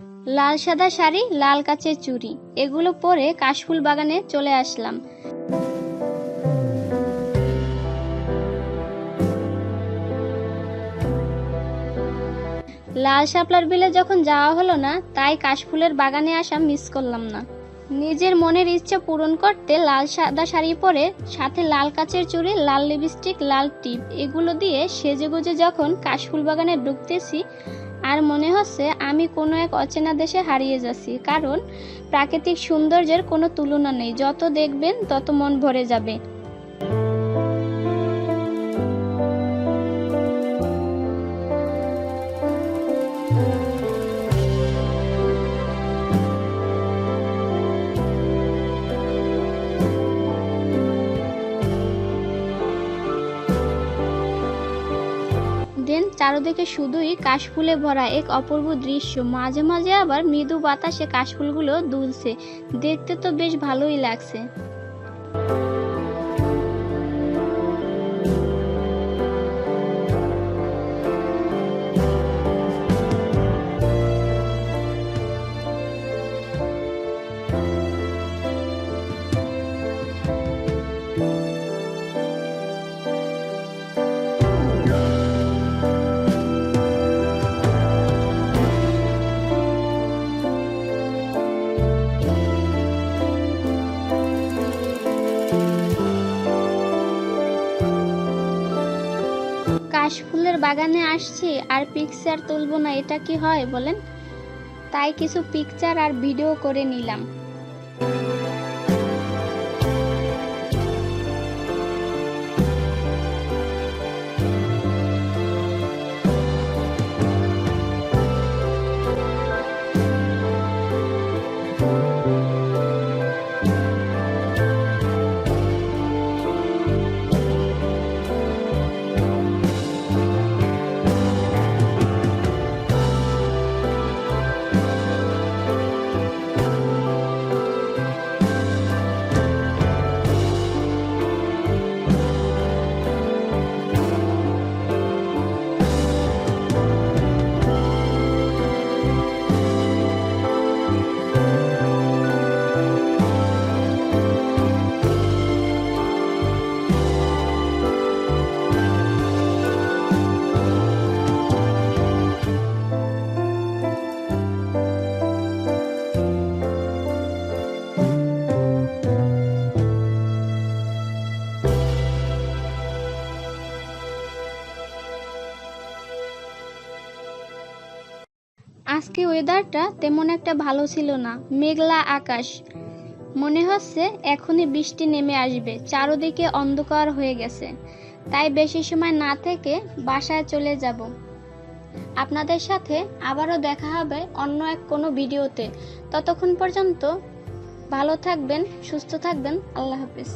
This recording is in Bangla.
লাল সাদা শাড়ি, লাল কাচের চুড়ি, এগুলো পরে কাশফুল বাগানে চলে আসলাম। লাল শাপলার বিলে যখন যাওয়া হলো না, তাই কাশফুলের বাগানে আসা মিস করলাম না। নিজের মনের ইচ্ছা পূরণ করতে লাল সাদা শাড়ি পরে, সাথে লাল কাচের চুড়ি, লাল লিপস্টিক, লাল টিপ, এগুলো দিয়ে সেজেগুজে যখন কাশফুল বাগানে ঢুকতেছি, আর মনে হচ্ছে আমি কোনো এক অচেনা দেশে হারিয়ে যাচ্ছি। কারণ প্রাকৃতিক সৌন্দর্যের কোনো তুলনা নেই, যত দেখবেন তত মন ভরে যাবে। চারদিকে শুধুই কাশফুলে ভরা এক অপূর্ব দৃশ্য। মাঝে মাঝে আবার মৃদু বাতাসে কাশফুলগুলো দুলছে, দেখতে তো বেশ ভালোই লাগছে। কাশফুলের বাগানে আসছি আর পিকচার তুলবো না, এটা কি হয় বলেন? তাই কিছু পিকচার আর ভিডিও করে নিলাম। আজকে ওয়েদারটা তেমন একটা ভালো ছিল না, মেঘলা আকাশ, মনে হচ্ছে এখনই বৃষ্টি নেমে আসবে। চারদিকে অন্ধকার হয়ে গেছে, তাই বেশি সময় না থেকে বাসায় চলে যাব। আপনাদের সাথে আবারও দেখা হবে অন্য এক কোনো ভিডিওতে। ততক্ষণ পর্যন্ত ভালো থাকবেন, সুস্থ থাকবেন। আল্লাহ হাফেজ।